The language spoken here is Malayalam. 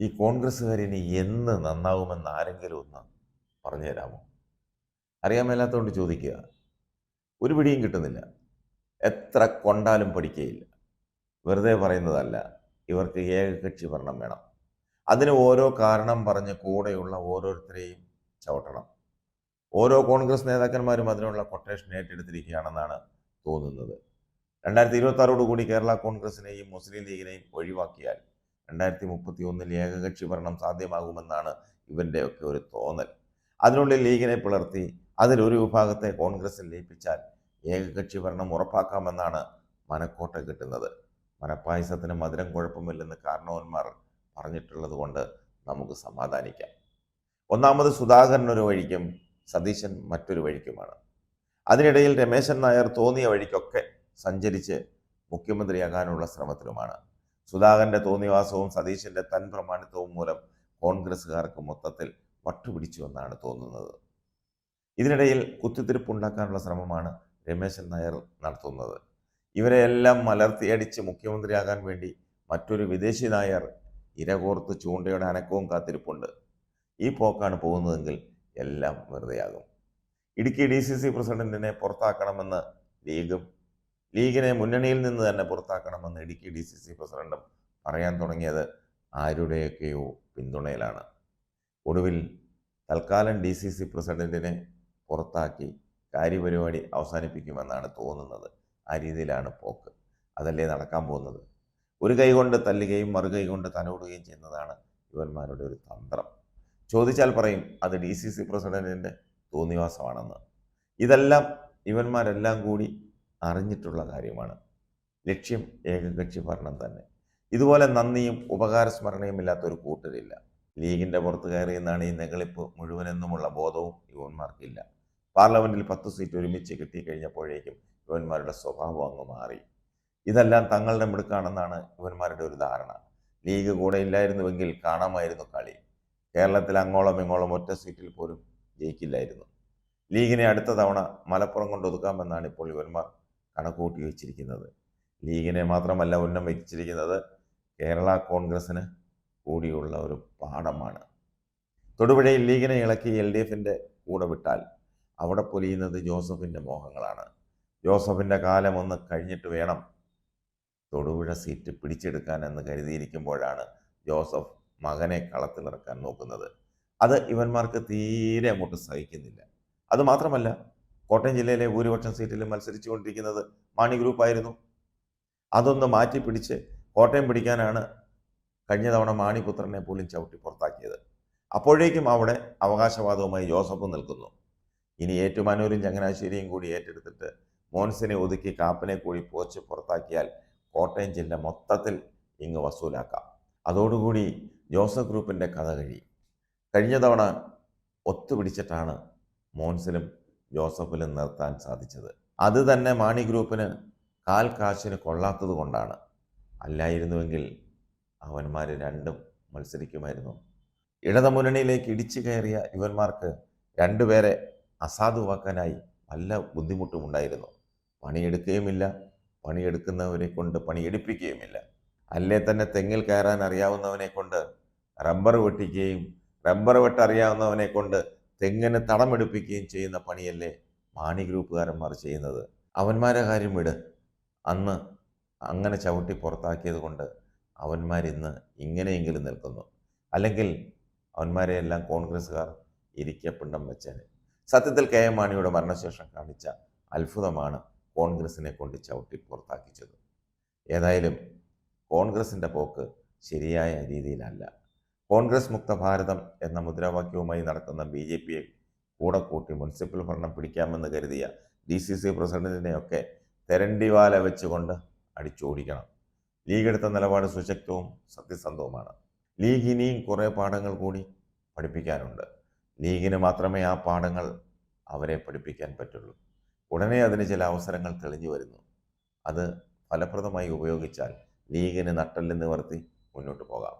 ഈ കോൺഗ്രസ്സുകാരിനി എന്ന് നന്നാവുമെന്ന് ആരെങ്കിലും ഒന്ന് പറഞ്ഞു തരാമോ? അറിയാൻ മേലാത്തതുകൊണ്ട് ചോദിക്കുക. ഒരു പിടിയും കിട്ടുന്നില്ല. എത്ര കൊണ്ടാലും പഠിക്കുകയില്ല. വെറുതെ പറയുന്നതല്ല. ഇവർക്ക് ഏകകക്ഷി ഭരണം വേണം. അതിന് ഓരോ കാരണം പറഞ്ഞ് കൂടെയുള്ള ഓരോരുത്തരെയും ചവിട്ടണം. ഓരോ കോൺഗ്രസ് നേതാക്കന്മാരും അതിനുള്ള കൊട്ടേഷൻ ഏറ്റെടുത്തിരിക്കുകയാണെന്നാണ് തോന്നുന്നത്. 2026 കൂടി കേരള കോൺഗ്രസിനെയും മുസ്ലിം ലീഗിനെയും ഒഴിവാക്കിയാൽ 2031 ഏകകക്ഷി ഭരണം സാധ്യമാകുമെന്നാണ് ഇവൻ്റെയൊക്കെ ഒരു തോന്നൽ. അതിനുള്ളിൽ ലീഗിനെ പിളർത്തി അതിലൊരു വിഭാഗത്തെ കോൺഗ്രസിൽ ലയിപ്പിച്ചാൽ ഏകകക്ഷി ഭരണം ഉറപ്പാക്കാമെന്നാണ് മനക്കോട്ട കിട്ടുന്നത്. മനപ്പായസത്തിന് മധുരം കുഴപ്പമില്ലെന്ന് കാരണവന്മാർ പറഞ്ഞിട്ടുള്ളത് കൊണ്ട് നമുക്ക് സമാധാനിക്കാം. ഒന്നാമത് സുധാകരൻ ഒരു വഴിക്കും സതീശൻ മറ്റൊരു വഴിക്കുമാണ്. അതിനിടയിൽ രമേശൻ നായർ തോന്നിയ വഴിക്കൊക്കെ സഞ്ചരിച്ച് മുഖ്യമന്ത്രിയാകാനുള്ള ശ്രമത്തിലുമാണ്. സുധാകരൻ്റെ തോന്നിവാസവും സതീശൻ്റെ തൻ പ്രമാണിത്വവും മൂലം കോൺഗ്രസ്സുകാർക്ക് മൊത്തത്തിൽ വട്ടുപിടിച്ചുവെന്നാണ് തോന്നുന്നത്. ഇതിനിടയിൽ കുത്തിത്തിരിപ്പുണ്ടാക്കാനുള്ള ശ്രമമാണ് രമേശൻ നായർ നടത്തുന്നത്. ഇവരെയെല്ലാം മലർത്തിയടിച്ച് മുഖ്യമന്ത്രിയാകാൻ വേണ്ടി മറ്റൊരു വിദേശി നായർ ഇരകോർത്ത് ചൂണ്ടയുടെ അനക്കവും കാത്തിരിപ്പുണ്ട്. ഈ പോക്കാണ് പോകുന്നതെങ്കിൽ എല്ലാം വെറുതെയാകും. ഇടുക്കി DCC പ്രസിഡന്റിനെ പുറത്താക്കണമെന്ന് ലീഗിനെ മുന്നണിയിൽ നിന്ന് തന്നെ പുറത്താക്കണമെന്ന് ഇടുക്കി DCC പ്രസിഡന്റും പറയാൻ തുടങ്ങിയത് ആരുടെയൊക്കെയോ പിന്തുണയിലാണ്. ഒടുവിൽ തൽക്കാലം DCC പ്രസിഡന്റിനെ പുറത്താക്കി കാര്യപരിപാടി അവസാനിപ്പിക്കുമെന്നാണ് തോന്നുന്നത്. ആ രീതിയിലാണ് പോക്ക്. അതല്ലേ നടക്കാൻ പോകുന്നത്. ഒരു കൈ കൊണ്ട് തല്ലുകയും മറുകൈ കൊണ്ട് തലോടുകയും ചെയ്യുന്നതാണ് ഇവന്മാരുടെ ഒരു തന്ത്രം. ചോദിച്ചാൽ പറയും അത് DCC പ്രസിഡന്റിൻ്റെ തോന്നിവാസമാണെന്ന്. ഇതെല്ലാം ഇവന്മാരെല്ലാം കൂടി അറിഞ്ഞിട്ടുള്ള കാര്യമാണ്. ലക്ഷ്യം ഏകകക്ഷി ഭരണം തന്നെ. ഇതുപോലെ നന്ദിയും ഉപകാരസ്മരണയും ഇല്ലാത്തൊരു കൂട്ടരില്ല. ലീഗിൻ്റെ പുറത്ത് കയറിയെന്നാണ് ഈ നെകളിപ്പ് മുഴുവനെന്നുമുള്ള ബോധവും ഇവന്മാർക്കില്ല. പാർലമെൻറ്റിൽ 10 സീറ്റ് ഒരുമിച്ച് കിട്ടിക്കഴിഞ്ഞപ്പോഴേക്കും ഇവന്മാരുടെ സ്വഭാവം അങ്ങ് മാറി. ഇതെല്ലാം തങ്ങളുടെ മിടുക്കാണെന്നാണ് ഇവന്മാരുടെ ഒരു ധാരണ. ലീഗ് കൂടെ ഇല്ലായിരുന്നുവെങ്കിൽ കാണാമായിരുന്നു കളി. കേരളത്തിൽ അങ്ങോളം ഇങ്ങോളം ഒറ്റ സീറ്റിൽ പോലും ജയിക്കില്ലായിരുന്നു. ലീഗിനെ അടുത്ത തവണ മലപ്പുറം കൊണ്ട് ഒതുക്കാമെന്നാണ് ഇപ്പോൾ ഇവന്മാർ കണക്കൂട്ടി വെച്ചിരിക്കുന്നത്. ലീഗിനെ മാത്രമല്ല ഉന്നം വെച്ചിരിക്കുന്നത് കേരള കോൺഗ്രസിന് കൂടിയുള്ള ഒരു പാഠമാണ്. തൊടുപുഴയിൽ ലീഗിനെ ഇളക്കി LDFിൻ്റെ കൂടെ വിട്ടാൽ അവിടെ പൊലിയുന്നത് ജോസഫിൻ്റെ മോഹങ്ങളാണ്. ജോസഫിൻ്റെ കാലം ഒന്ന് കഴിഞ്ഞിട്ട് വേണം തൊടുപുഴ സീറ്റ് പിടിച്ചെടുക്കാനെന്ന് കരുതിയിരിക്കുമ്പോഴാണ് ജോസഫ് മകനെ കളത്തിലിറക്കാൻ നോക്കുന്നത്. അത് ഇവന്മാർക്ക് തീരെ അങ്ങോട്ട് സഹിക്കുന്നില്ല. അതുമാത്രമല്ല, കോട്ടയം ജില്ലയിലെ ഭൂരിപക്ഷം സീറ്റിലും മത്സരിച്ചുകൊണ്ടിരിക്കുന്നത് മാണി ഗ്രൂപ്പായിരുന്നു. അതൊന്ന് മാറ്റി പിടിച്ച് കോട്ടയം പിടിക്കാനാണ് കഴിഞ്ഞ തവണ മാണിപുത്രനെ പോലും ചവിട്ടി പുറത്താക്കിയത്. അപ്പോഴേക്കും അവിടെ അവകാശവാദവുമായി ജോസഫ് നിൽക്കുന്നു. ഇനി ഏറ്റുമാനൂരും ചങ്ങനാശ്ശേരിയും കൂടി ഏറ്റെടുത്തിട്ട് മോൻസിനെ ഒതുക്കി കാപ്പനെ കൂടി പോച്ച് പുറത്താക്കിയാൽ കോട്ടയം ജില്ല മൊത്തത്തിൽ ഇങ്ങ് വസൂലാക്കാം. അതോടുകൂടി ജോസഫ് ഗ്രൂപ്പിൻ്റെ കഥ കഴിയും. കഴിഞ്ഞ തവണ ഒത്തുപിടിച്ചിട്ടാണ് മോൻസിലും ജോസഫിലും നിർത്താൻ സാധിച്ചത്. അത് തന്നെ മാണി ഗ്രൂപ്പിന് കാൽ കാശിന് കൊള്ളാത്തത് കൊണ്ടാണ്. അല്ലായിരുന്നുവെങ്കിൽ അവന്മാർ രണ്ടും മത്സരിക്കുമായിരുന്നു. ഇടതുമുന്നണിയിലേക്ക് ഇടിച്ചു കയറിയ ഇവന്മാർക്ക് രണ്ടുപേരെ അസാധുവാക്കാനായി വല്ല ബുദ്ധിമുട്ടുമുണ്ടായിരുന്നു. പണിയെടുക്കുകയുമില്ല, പണിയെടുക്കുന്നവരെ കൊണ്ട് പണിയെടുപ്പിക്കുകയുമില്ല. അല്ലേ തന്നെ തെങ്ങിൽ കയറാൻ അറിയാവുന്നവനെ കൊണ്ട് റബ്ബർ വെട്ടിക്കുകയും റബ്ബർ വെട്ടറിയാവുന്നവനെ കൊണ്ട് തെങ്ങിന് തടമെടുപ്പിക്കുകയും ചെയ്യുന്ന പണിയല്ലേ മാണി ഗ്രൂപ്പുകാരന്മാർ ചെയ്യുന്നത്. അവന്മാരെ കാര്യം വിട്. അന്ന് അങ്ങനെ ചവിട്ടി പുറത്താക്കിയത് കൊണ്ട് അവന്മാരിന്ന് ഇങ്ങനെയെങ്കിലും നിൽക്കുന്നു. അല്ലെങ്കിൽ അവന്മാരെ എല്ലാം കോൺഗ്രസ്സുകാർ ഇരിക്കപ്പിണ്ടം വെച്ചേനെ. സത്യത്തിൽ KM മാണിയുടെ മരണശേഷം കാണിച്ച അത്ഭുതമാണ് കോൺഗ്രസിനെ കൊണ്ട് ചവിട്ടി പുറത്താക്കിച്ചത്. ഏതായാലും കോൺഗ്രസിൻ്റെ പോക്ക് ശരിയായ രീതിയിലല്ല. കോൺഗ്രസ് മുക്ത ഭാരതം എന്ന മുദ്രാവാക്യവുമായി നടക്കുന്ന BJPയെ കൂടെ കൂട്ടി മുനിസിപ്പൽ ഭരണം പിടിക്കാമെന്ന് കരുതിയ DCC പ്രസിഡന്റിനെയൊക്കെ തെരണ്ടിവാല വെച്ചുകൊണ്ട് അടിച്ചോടിക്കണം. ലീഗ് എടുത്ത നിലപാട് സുശക്തവും സത്യസന്ധവുമാണ്. ലീഗ് ഇനിയും കുറേ പാഠങ്ങൾ കൂടി പഠിപ്പിക്കാനുണ്ട്. ലീഗിന് മാത്രമേ ആ പാഠങ്ങൾ അവരെ പഠിപ്പിക്കാൻ പറ്റുള്ളൂ. ഉടനെ അതിന് ചില അവസരങ്ങൾ തെളിഞ്ഞു വരുന്നു. അത് ഫലപ്രദമായി ഉപയോഗിച്ചാൽ ലീഗിന് നട്ടെല്ല് നിവർത്തി മുന്നോട്ട് പോകാം.